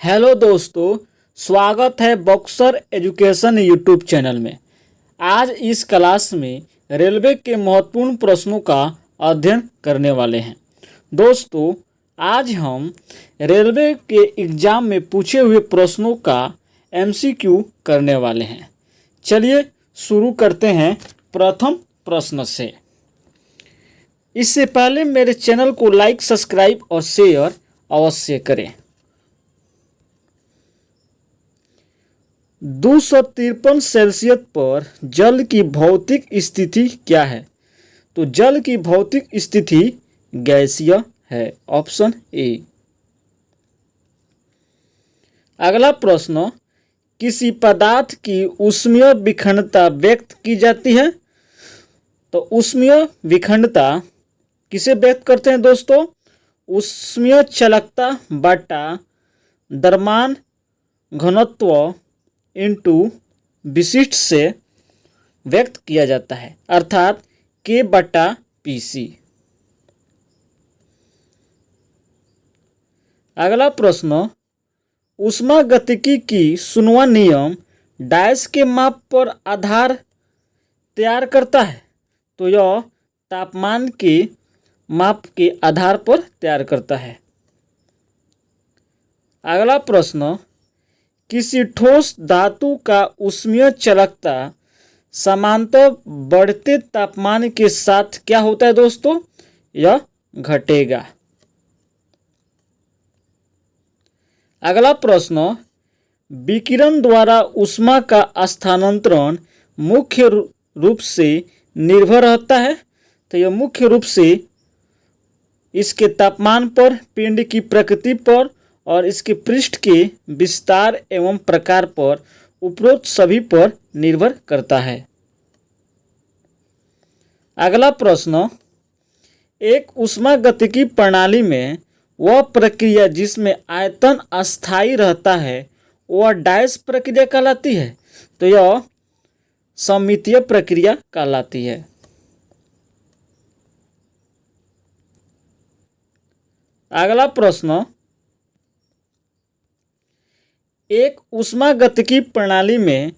Hello दोस्तों, स्वागत है बॉक्सर एजुकेशन यूट्यूब चैनल में। आज इस क्लास में रेलवे के महत्वपूर्ण प्रश्नों का अध्ययन करने वाले हैं। दोस्तों, आज हम रेलवे के एग्ज़ाम में पूछे हुए प्रश्नों का एमसीक्यू करने वाले हैं। चलिए शुरू करते हैं प्रथम प्रश्न से। इससे पहले मेरे चैनल को लाइक, सब्सक्राइब और शेयर अवश्य करें। 253 सेल्सियस पर जल की भौतिक स्थिति क्या है? तो जल की भौतिक स्थिति गैसीय है, ऑप्शन ए। अगला प्रश्न, किसी पदार्थ की ऊष्मीय विखंडता व्यक्त की जाती है? तो ऊष्मीय विखंडता किसे व्यक्त करते हैं दोस्तों? ऊष्मीय चालकता बटा द्रव्यमान घनत्व इनटू विशिष्ट से व्यक्त किया जाता है, अर्थात K बटा PC। अगला प्रश्न, ऊष्मागतिकी की शून्य नियम डैश के माप पर आधार तैयार करता है? तो यह तापमान के माप के आधार पर तैयार करता है। अगला प्रश्न, किसी ठोस धातु का ऊष्मीय चालकता समांतर बढ़ते तापमान के साथ क्या होता है दोस्तों? यह घटेगा। अगला प्रश्न, विकिरण द्वारा ऊष्मा का स्थानांतरण मुख्य रूप से निर्भर रहता है? तो यह मुख्य रूप से इसके तापमान पर, पिंड की प्रकृति पर और इसके पृष्ठ के विस्तार एवं प्रकार पर, उपरोक्त सभी पर निर्भर करता है। अगला प्रश्न, एक ऊष्मागतिकी प्रणाली में वह प्रक्रिया जिसमें आयतन अस्थायी रहता है वह डैश प्रक्रिया कहलाती है? तो यह सममितीय प्रक्रिया कहलाती है। अगला प्रश्न, एक ऊष्मागतिकी प्रणाली में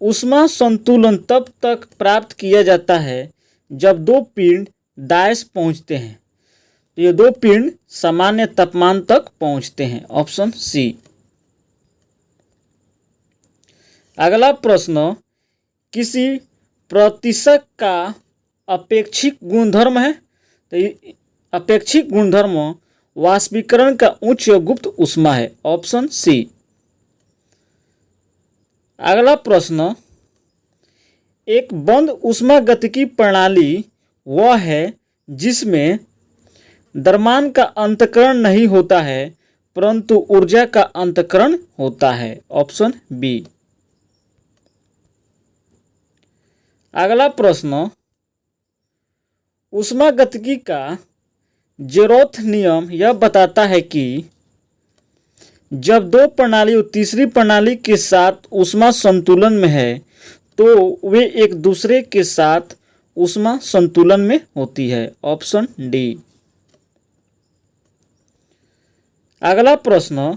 ऊष्मा संतुलन तब तक प्राप्त किया जाता है जब दो पिंड डैश पहुंचते हैं। तो ये दो पिंड सामान्य तापमान तक पहुंचते हैं, ऑप्शन सी। अगला प्रश्न, किसी प्रतिशत का अपेक्षिक गुणधर्म है? तो अपेक्षिक गुणधर्म वाष्पीकरण का उच्च गुप्त ऊष्मा है, ऑप्शन सी। अगला प्रश्न, एक बंद ऊष्मागतिकी प्रणाली वह है जिसमें द्रव्यमान का अंतःकरण नहीं होता है परंतु ऊर्जा का अंतःकरण होता है, ऑप्शन बी। अगला प्रश्न, ऊष्मागतिकी का जेरोथ नियम यह बताता है कि जब दो प्रणाली तीसरी प्रणाली के साथ ऊष्मा संतुलन में है तो वे एक दूसरे के साथ ऊष्मा संतुलन में होती है, ऑप्शन डी। अगला प्रश्न,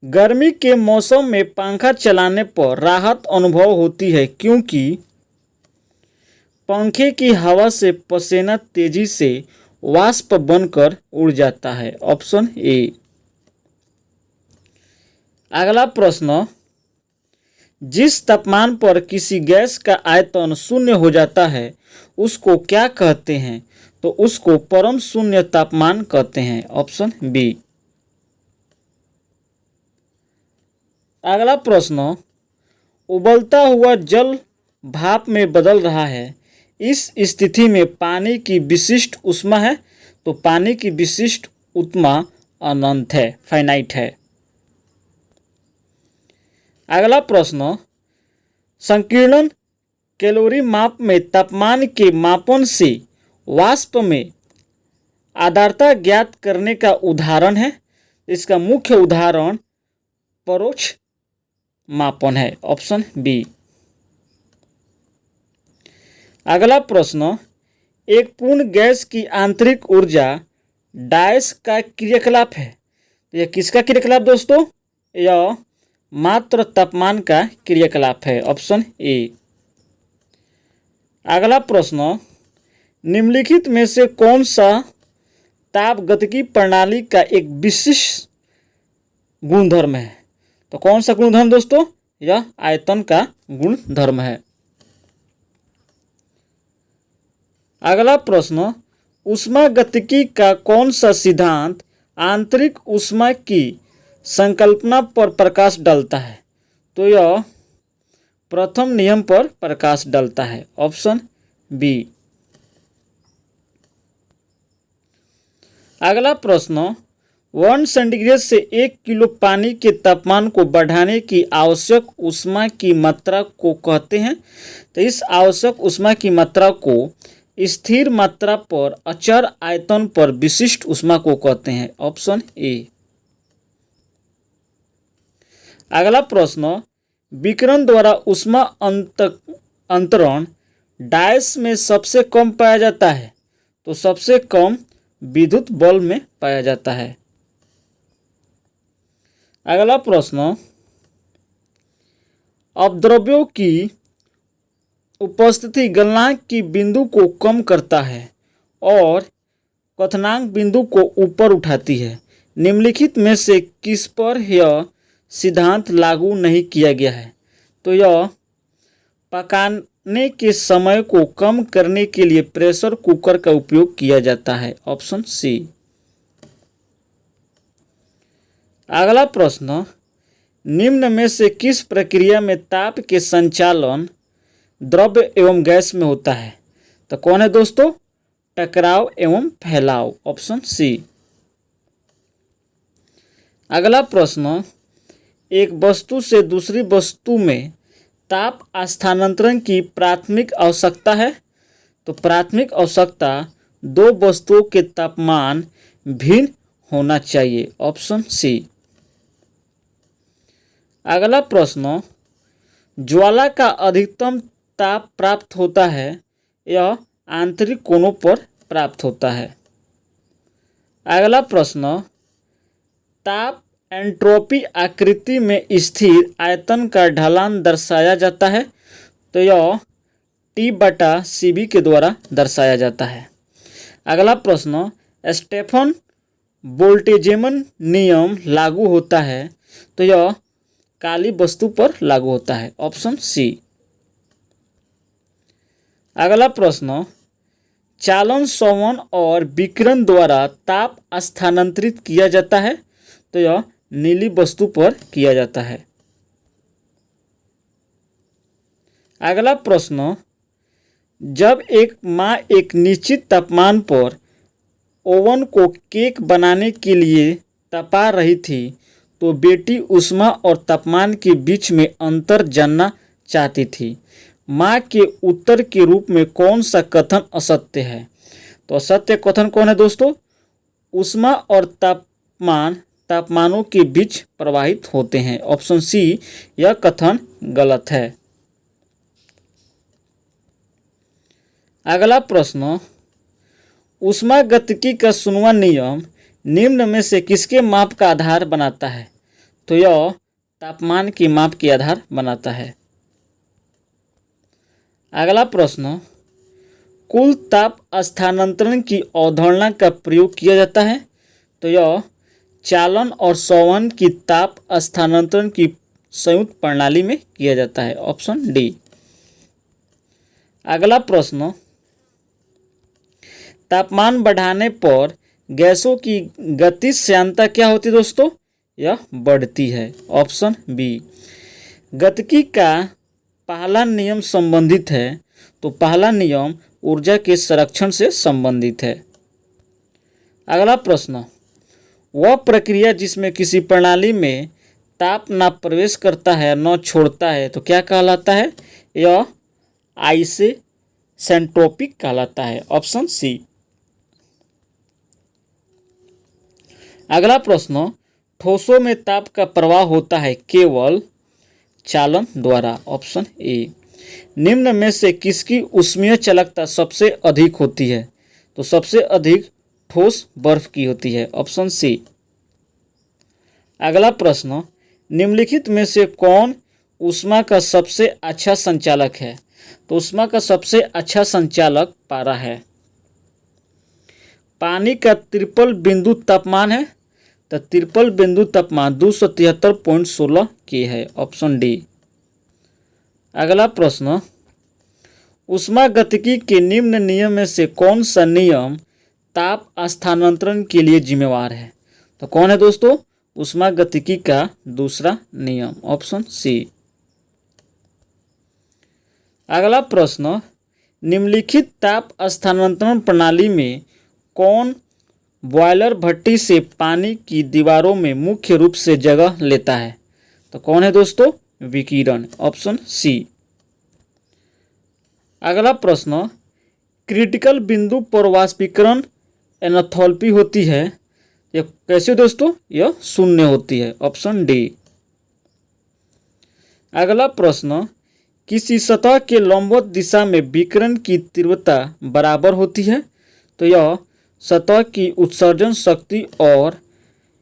गर्मी के मौसम में पंखा चलाने पर राहत अनुभव होती है क्योंकि पंखे की हवा से पसीना तेजी से वाष्प बनकर उड़ जाता है, ऑप्शन ए। अगला प्रश्न, जिस तापमान पर किसी गैस का आयतन शून्य हो जाता है उसको क्या कहते हैं? तो उसको परम शून्य तापमान कहते हैं, ऑप्शन बी। अगला प्रश्न, उबलता हुआ जल भाप में बदल रहा है, इस स्थिति में पानी की विशिष्ट ऊष्मा है? तो पानी की विशिष्ट ऊष्मा अनंत है, फाइनाइट है। अगला प्रश्न, संकीर्ण कैलोरी माप में तापमान के मापन से वाष्प में आर्द्रता ज्ञात करने का उदाहरण है? इसका मुख्य उदाहरण परोक्ष मापन है, ऑप्शन बी। अगला प्रश्न, एक पूर्ण गैस की आंतरिक ऊर्जा डैश का क्रियाकलाप है? तो यह किसका क्रियाकलाप दोस्तों? यह मात्र तापमान का क्रियाकलाप है, ऑप्शन ए। अगला प्रश्न, निम्नलिखित में से कौन सा तापगतिकी प्रणाली का एक विशिष्ट गुणधर्म है? तो कौन सा गुणधर्म दोस्तों? यह आयतन का गुणधर्म है। अगला प्रश्न, ऊष्मागतिकी का कौन सा सिद्धांत आंतरिक ऊष्मा की संकल्पना पर प्रकाश डालता है? तो यह प्रथम नियम पर प्रकाश डालता है, ऑप्शन बी। अगला प्रश्न, 1 सेंटीग्रेड से 1 किलो पानी के तापमान को बढ़ाने की आवश्यक ऊष्मा की मात्रा को कहते हैं। तो इस आवश्यक ऊष्मा की मात्रा को स्थिर मात्रा पर अचर आयतन पर विशिष्ट ऊष्मा को कहते हैं, ऑप्शन ए। अगला प्रश्न, विकिरण द्वारा ऊष्मा अंतरण डैश में सबसे कम पाया जाता है? तो सबसे कम विद्युत बल्ब में पाया जाता है। अगला प्रश्न, अपद्रव्यों की उपस्थिति गलनांक की बिंदु को कम करता है और क्वथनांक बिंदु को ऊपर उठाती है। निम्नलिखित में से किस पर यह सिद्धांत लागू नहीं किया गया है? तो यह पकाने के समय को कम करने के लिए प्रेशर कुकर का उपयोग किया जाता है, ऑप्शन सी। अगला प्रश्न, निम्न में से किस प्रक्रिया में ताप के संचालन द्रव्य एवं गैस में होता है? तो कौन है दोस्तों? टकराव एवं फैलाव, ऑप्शन सी। अगला प्रश्न, एक वस्तु से दूसरी वस्तु में ताप स्थानांतरण की प्राथमिक आवश्यकता है? तो प्राथमिक आवश्यकता दो वस्तुओं के तापमान भिन्न होना चाहिए, ऑप्शन सी। अगला प्रश्न, ज्वाला का अधिकतम ताप प्राप्त होता है, यह आंतरिक कोनों पर प्राप्त होता है। अगला प्रश्न, ताप एंट्रोपी आकृति में स्थिर आयतन का ढलान दर्शाया जाता है, तो यह T/Cv के द्वारा दर्शाया जाता है। अगला प्रश्न, स्टेफन बोल्ट्जमैन नियम लागू होता है, तो यह काली वस्तु पर लागू होता है, ऑप्शन सी। अगला प्रश्न, चालन संवहन और विकिरण द्वारा ताप स्थानांतरित किया जाता है, तो यह नीली वस्तु पर किया जाता है। अगला प्रश्न, जब एक माँ एक निश्चित तापमान पर ओवन को केक बनाने के लिए तपा रही थी, तो बेटी ऊष्मा और तापमान के बीच में अंतर जानना चाहती थी। माँ के उत्तर के रूप में कौन सा कथन असत्य है? तो असत्य कथन कौन है दोस्तों? ऊष्मा और तापमानों के बीच प्रवाहित होते हैं, ऑप्शन सी। यह कथन गलत है। अगला प्रश्न, ऊष्मागतिकी का 6वां नियम निम्न में से किसके माप का आधार बनाता है? तो यह तापमान के माप के आधार बनाता है। अगला प्रश्न, कुल ताप स्थानांतरण की अवधारणा का प्रयोग किया जाता है, तो यह चालन और संवहन की ताप स्थानांतरण की संयुक्त प्रणाली में किया जाता है, ऑप्शन डी। अगला प्रश्न, तापमान बढ़ाने पर गैसों की गतिशीलता क्या होती है दोस्तों? यह बढ़ती है, ऑप्शन बी। गतिकी का पहला नियम संबंधित है, तो पहला नियम ऊर्जा के संरक्षण से संबंधित है। अगला प्रश्न, वह प्रक्रिया जिसमें किसी प्रणाली में ताप न प्रवेश करता है न छोड़ता है, तो क्या कहलाता है? यह आइसेंट्रोपिक कहलाता है, ऑप्शन सी। अगला प्रश्न, ठोसों में ताप का प्रवाह होता है केवल चालन द्वारा, ऑप्शन ए। निम्न में से किसकी ऊष्मीय चालकता सबसे अधिक होती है? तो सबसे अधिक ठोस बर्फ की होती है, ऑप्शन सी। अगला प्रश्न, निम्नलिखित में से कौन ऊष्मा का सबसे अच्छा संचालक है? तो ऊष्मा का सबसे अच्छा संचालक पारा है। पानी का त्रिपल बिंदु तापमान है, तो त्रिपल बिंदु तापमान 273.16 के है, ऑप्शन डी। अगला प्रश्न, ऊष्मागतिकी के निम्न नियम में से कौन सा नियम ताप स्थानांतरण के लिए जिम्मेवार है? तो कौन है दोस्तों ऊष्मागतिकी का दूसरा नियम? Option C. अगला प्रश्न, निम्नलिखित ताप स्थानांतरण प्रणाली में कौन बॉयलर भट्टी से पानी की दीवारों में मुख्य रूप से जगह लेता है? तो कौन है दोस्तों? विकिरण, ऑप्शन सी। अगला प्रश्न, क्रिटिकल बिंदु पर वाष्पीकरण एनाथोल्पी होती है, यह कैसे दोस्तों? यह शून्य होती है, ऑप्शन डी। अगला प्रश्न, किसी सतह के लंबवत दिशा में विकिरण की तीव्रता बराबर होती है, तो यह सतह की उत्सर्जन शक्ति और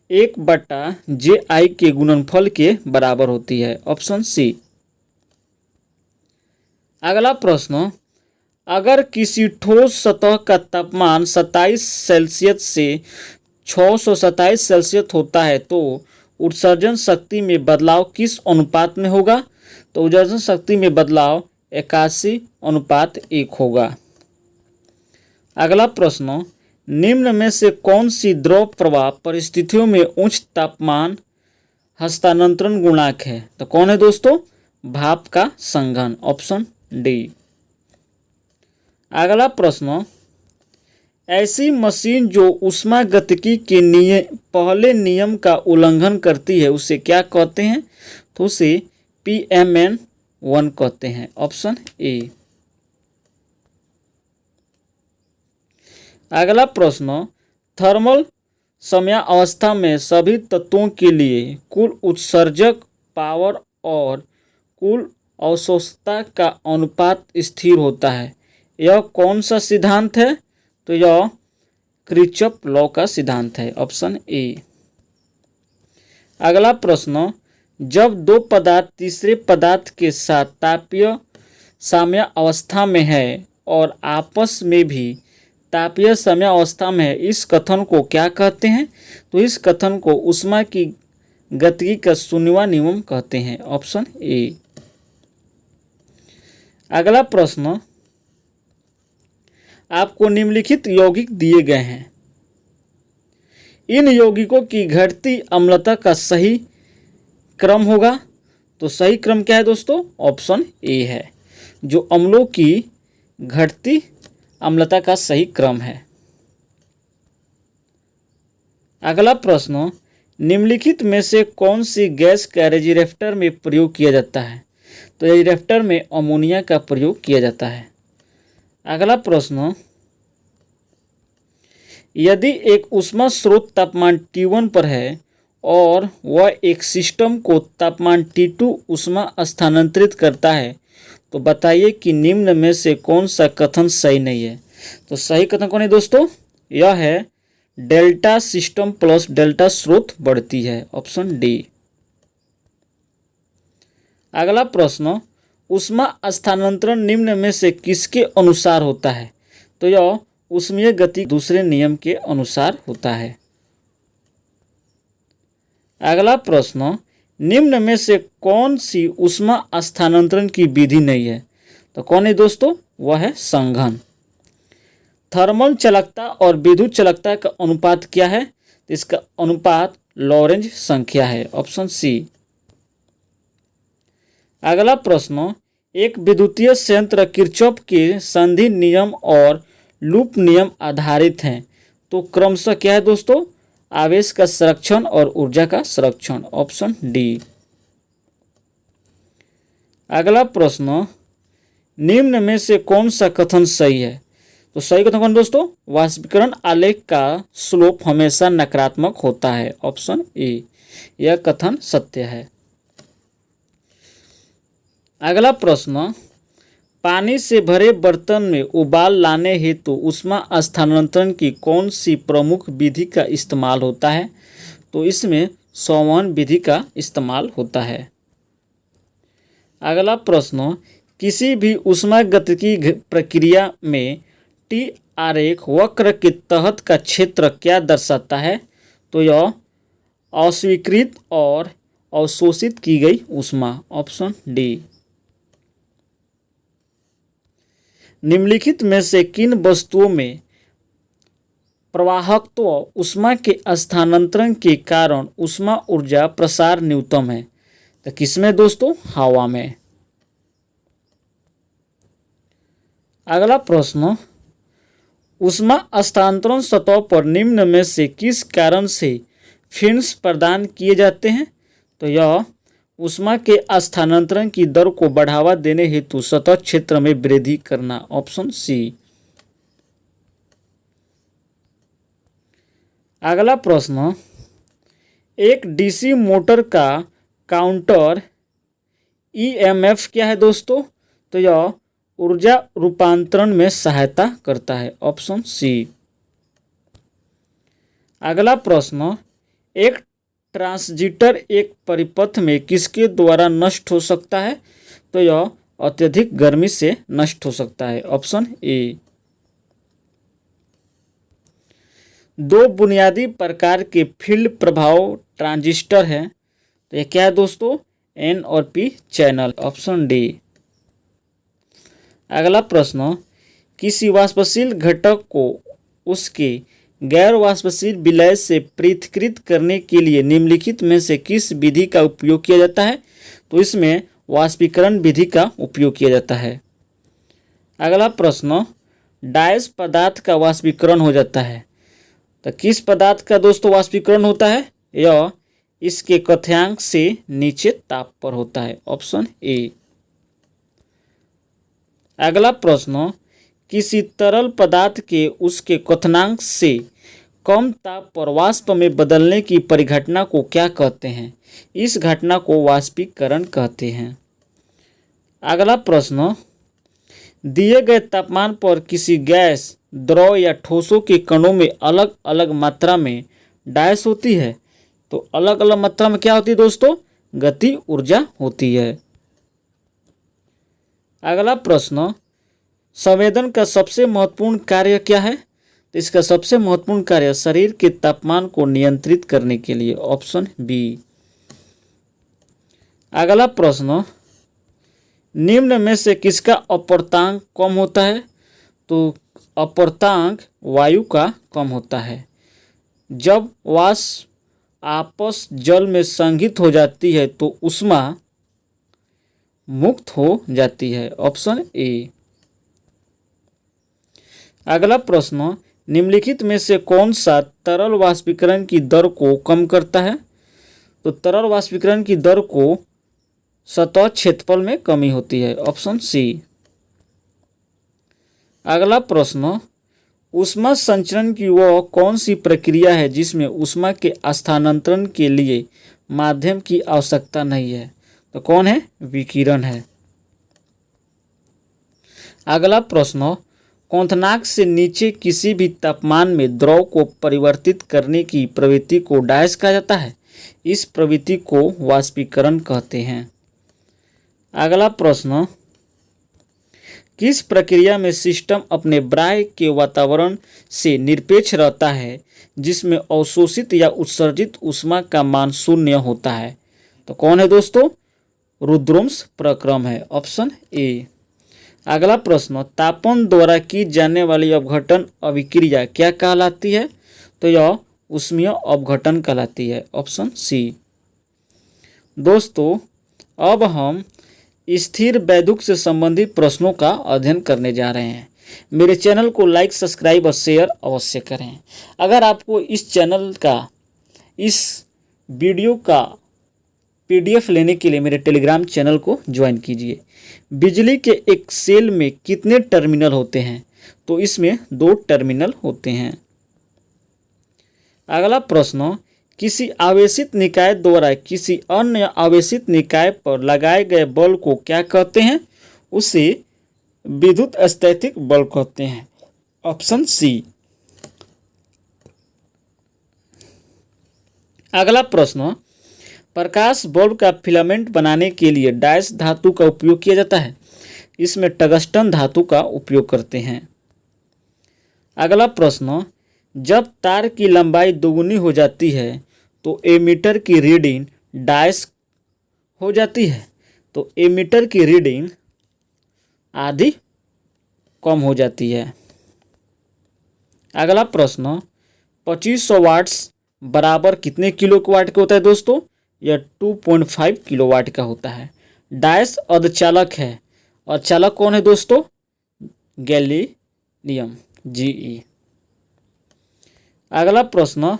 1/ji के गुणनफल के बराबर होती है, ऑप्शन सी। अगला प्रश्न, अगर किसी ठोस सतह का तापमान 27 सेल्सियस से 627 सेल्सियस होता है तो उत्सर्जन शक्ति में बदलाव किस अनुपात में होगा? तो उत्सर्जन शक्ति में बदलाव 81:1 होगा। अगला प्रश्न, निम्न में से कौन सी द्रव प्रवाह परिस्थितियों में उच्च तापमान हस्तांतरण गुणांक है? तो कौन है दोस्तों? भाप का संघन, ऑप्शन डी। अगला प्रश्न, ऐसी मशीन जो ऊष्मागतिकी के पहले नियम का उल्लंघन करती है उसे क्या कहते हैं? तो उसे PMN1 कहते हैं, ऑप्शन ए। अगला प्रश्न, थर्मल समयावस्था में सभी तत्वों के लिए कुल उत्सर्जक पावर और कुल अवशोषकता का अनुपात स्थिर होता है, यह कौन सा सिद्धांत है? तो यह किरचॉफ लॉ का सिद्धांत है, ऑप्शन ए। अगला प्रश्न, जब दो पदार्थ तीसरे पदार्थ के साथ तापीय साम्यावस्था में है और आपस में भी तापीय साम्यावस्था में है, इस कथन को क्या कहते हैं? तो इस कथन को ऊष्मा की गतिकी का शून्यवां नियम कहते हैं, ऑप्शन ए। अगला प्रश्न, आपको निम्नलिखित यौगिक दिए गए हैं, इन यौगिकों की घटती अम्लता का सही क्रम होगा? तो सही क्रम क्या है दोस्तों? ऑप्शन ए है, जो अम्लों की घटती अम्लता का सही क्रम है। अगला प्रश्न, निम्नलिखित में से कौन सी गैस का रेफ्रिजरेटर में प्रयोग किया जाता है? तो रेफ्रिजरेटर में अमोनिया का प्रयोग किया जाता है। अगला प्रश्न, यदि एक ऊष्मा स्रोत तापमान T1 पर है और वह एक सिस्टम को तापमान T2 ऊष्मा स्थानांतरित करता है, तो बताइए कि निम्न में से कौन सा कथन सही नहीं है? तो सही कथन कौन है दोस्तों? यह है डेल्टा सिस्टम प्लस डेल्टा स्रोत बढ़ती है, ऑप्शन डी। अगला प्रश्न, ऊष्मा स्थानांतरण निम्न में से किसके अनुसार होता है? तो यह ऊष्मीय गति दूसरे नियम के अनुसार होता है। अगला प्रश्न, निम्न में से कौन सी ऊष्मा स्थानांतरण की विधि नहीं है? तो कौन है दोस्तों? वह है संघन। थर्मल चालकता और विद्युत चालकता का अनुपात क्या है? तो इसका अनुपात लॉरेंज संख्या है, ऑप्शन सी। अगला प्रश्न, एक विद्युतीय संयंत्र किरचॉफ के संधि नियम और लूप नियम आधारित हैं, तो क्रमशः क्या है दोस्तों? आवेश का संरक्षण और ऊर्जा का संरक्षण, ऑप्शन डी। अगला प्रश्न, निम्न में से कौन सा कथन सही है? तो सही कथन कौन दोस्तों? वाष्पीकरण आलेख का स्लोप हमेशा नकारात्मक होता है, ऑप्शन ए, यह कथन सत्य है। अगला प्रश्न, पानी से भरे बर्तन में उबाल लाने हेतु ऊष्मा स्थानांतरण की कौन सी प्रमुख विधि का इस्तेमाल होता है? तो इसमें संवहन विधि का इस्तेमाल होता है। अगला प्रश्न, किसी भी ऊष्मागतिकी प्रक्रिया में टी आरेख वक्र के तहत का क्षेत्र क्या दर्शाता है? तो यह अस्वीकृत और अवशोषित की गई ऊष्मा, ऑप्शन डी। निम्नलिखित में से किन वस्तुओं में प्रवाहकत्व ऊष्मा के स्थानांतरण के कारण ऊष्मा ऊर्जा प्रसार न्यूनतम है? तो किसमें दोस्तों? हवा में। अगला प्रश्न, ऊष्मा स्थानांतरण सतह पर निम्न में से किस कारण से फिन्स प्रदान किए जाते हैं? तो यह ऊष्मा के स्थानांतरण की दर को बढ़ावा देने हेतु सतह क्षेत्र में वृद्धि करना, ऑप्शन सी। अगला प्रश्न, एक डीसी मोटर का काउंटर ईएमएफ क्या है दोस्तों? तो यह ऊर्जा रूपांतरण में सहायता करता है, ऑप्शन सी। अगला प्रश्न, एक ट्रांजिस्टर एक परिपथ में किसके द्वारा नष्ट हो सकता है? तो यह अत्यधिक गर्मी से नष्ट हो सकता है, ऑप्शन ए। दो बुनियादी प्रकार के फील्ड प्रभाव ट्रांजिस्टर हैं, तो यह क्या है दोस्तों? एन और पी चैनल, ऑप्शन डी। अगला प्रश्न, किसी वाष्पशील घटक को उसके गैर वाष्पशील विलय से पृथक्कृत करने के लिए निम्नलिखित में से किस विधि का उपयोग किया जाता है? तो इसमें वाष्पीकरण विधि का उपयोग किया जाता है। अगला प्रश्न, डायस पदार्थ का वाष्पीकरण हो जाता है, तो किस पदार्थ का दोस्तों वाष्पीकरण होता है? यह इसके कथ्यांक से नीचे ताप पर होता है, ऑप्शन ए। अगला प्रश्न, किसी तरल पदार्थ के उसके क्वथनांक से कम ताप पर वाष्प में बदलने की परिघटना को क्या कहते हैं? इस घटना को वाष्पीकरण कहते हैं। अगला प्रश्न, दिए गए तापमान पर किसी गैस, द्रव या ठोसों के कणों में अलग अलग मात्रा में डायस होती है, तो अलग अलग मात्रा में क्या होती है दोस्तों? गति ऊर्जा होती है। अगला प्रश्न, संवेदन का सबसे महत्वपूर्ण कार्य क्या है? तो इसका सबसे महत्वपूर्ण कार्य शरीर के तापमान को नियंत्रित करने के लिए, ऑप्शन बी। अगला प्रश्न, निम्न में से किसका अपवर्तांक कम होता है? तो अपवर्तांक वायु का कम होता है। जब वाष्प आपस जल में संघित हो जाती है तो ऊष्मा मुक्त हो जाती है, ऑप्शन ए। अगला प्रश्न, निम्नलिखित में से कौन सा तरल वाष्पीकरण की दर को कम करता है? तो तरल वाष्पीकरण की दर को सतह क्षेत्रफल में कमी होती है, ऑप्शन सी। अगला प्रश्न, ऊष्मा संचरण की वह कौन सी प्रक्रिया है जिसमें ऊष्मा के स्थानांतरण के लिए माध्यम की आवश्यकता नहीं है? तो कौन है? विकिरण है। अगला प्रश्न, क्वथनांक से नीचे किसी भी तापमान में द्रव को परिवर्तित करने की प्रवृत्ति को डायस कहा जाता है। इस प्रवृत्ति को वाष्पीकरण कहते हैं। अगला प्रश्न, किस प्रक्रिया में सिस्टम अपने बाह्य के वातावरण से निरपेक्ष रहता है जिसमें अवशोषित या उत्सर्जित ऊष्मा का मान शून्य होता है? तो कौन है दोस्तों? रुद्रवंश प्रक्रम है, ऑप्शन ए। अगला प्रश्न, तापन द्वारा की जाने वाली अपघटन अभिक्रिया क्या कहलाती है? तो यह ऊष्मीय अपघटन कहलाती है, ऑप्शन सी। दोस्तों, अब हम स्थिर वैद्युत से संबंधित प्रश्नों का अध्ययन करने जा रहे हैं। मेरे चैनल को लाइक, सब्सक्राइब और शेयर अवश्य करें। अगर आपको इस चैनल का, इस वीडियो का PDF लेने के लिए मेरे टेलीग्राम चैनल को ज्वाइन कीजिए। बिजली के एक सेल में कितने टर्मिनल होते हैं? तो इसमें 2 टर्मिनल होते हैं। अगला प्रश्न, किसी आवेशित निकाय द्वारा किसी अन्य आवेशित निकाय पर लगाए गए बल को क्या कहते हैं? उसे विद्युत स्थैतिक बल कहते हैं, ऑप्शन सी। अगला प्रश्न, प्रकाश बल्ब का फिलामेंट बनाने के लिए डैश धातु का उपयोग किया जाता है। इसमें टंगस्टन धातु का उपयोग करते हैं। अगला प्रश्न, जब तार की लंबाई दोगुनी हो जाती है तो एमीटर की रीडिंग डैश हो जाती है, तो एमीटर की रीडिंग आधी कम हो जाती है। अगला प्रश्न, 2500 वाट्स बराबर कितने किलो वाट का होता है दोस्तों? यह 2.5 किलो वाट का होता है। डैश अर्धचालक है। अर्धचालक कौन है दोस्तों? गैलीलियम, Ge। अगला प्रश्न,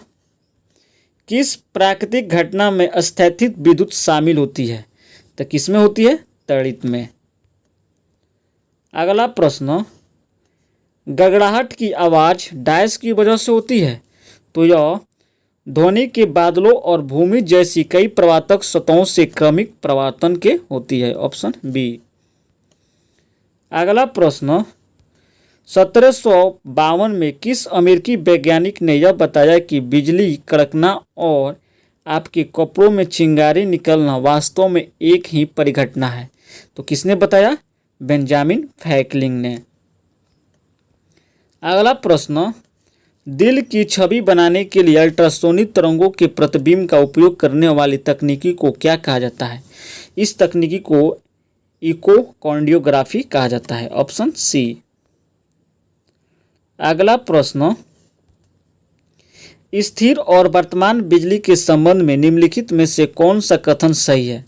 किस प्राकृतिक घटना में स्थैतिक विद्युत शामिल होती है? तो किसमें होती है? तड़ित में। अगला प्रश्न, गड़गड़ाहट की आवाज़ डैश की वजह से होती है, तो यह ध्वनि के बादलों और भूमि जैसी कई प्रवातक सतहों से क्रमिक प्रवर्तन के होती है। Option B. अगला प्रश्न, 1752 में किस अमेरिकी वैज्ञानिक ने यह बताया कि बिजली कड़कना और आपके कपड़ों में चिंगारी निकलना वास्तव में एक ही परिघटना है? तो किसने बताया? बेंजामिन फ्रैंकलिन ने। अगला प्रश्न, दिल की छवि बनाने के लिए अल्ट्रासोनिक तरंगों के प्रतिबिंब का उपयोग करने वाली तकनीकी को क्या कहा जाता है? इस तकनीकी को इकोकार्डियोग्राफी कहा जाता है। Option C. अगला प्रश्न, स्थिर और वर्तमान बिजली के संबंध में निम्नलिखित में से कौन सा कथन सही है?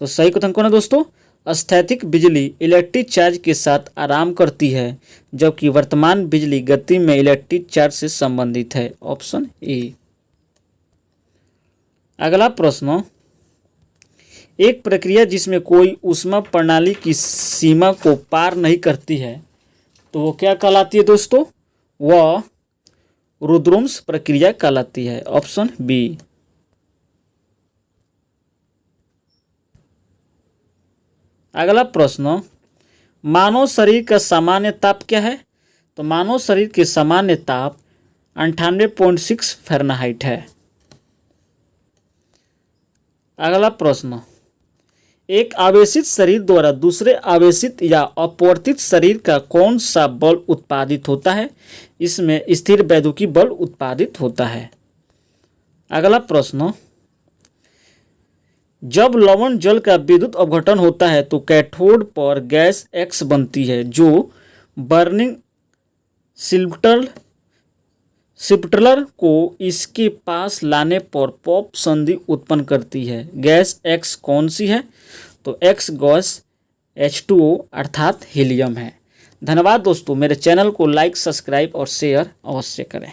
तो सही कथन कौन है दोस्तों? स्थैतिक बिजली इलेक्ट्रिक चार्ज के साथ आराम करती है, जबकि वर्तमान बिजली गति में इलेक्ट्रिक चार्ज से संबंधित है। Option A. अगला प्रश्न, एक प्रक्रिया जिसमें कोई ऊष्मा प्रणाली की सीमा को पार नहीं करती है, तो वो क्या कहलाती है दोस्तों? वह रुद्रवंश प्रक्रिया कहलाती है। Option B. अगला प्रश्न, मानव शरीर का सामान्य ताप क्या है? तो मानव शरीर के सामान्य ताप 98.6 फ़ारेनहाइट है। अगला प्रश्न, एक आवेशित शरीर द्वारा दूसरे आवेशित या अपवर्तित शरीर का कौन सा बल उत्पादित होता है? इसमें स्थिर वैद्युतीय बल उत्पादित होता है। अगला प्रश्न, जब लवण जल का विद्युत अपघटन होता है तो कैथोड पर गैस X बनती है, जो बर्निंग सिप्टलर को इसके पास लाने पर पॉप संधि उत्पन्न करती है। गैस X कौन सी है? तो X गैस H2O अर्थात हीलियम है। धन्यवाद दोस्तों। मेरे चैनल को लाइक, सब्सक्राइब और शेयर अवश्य करें।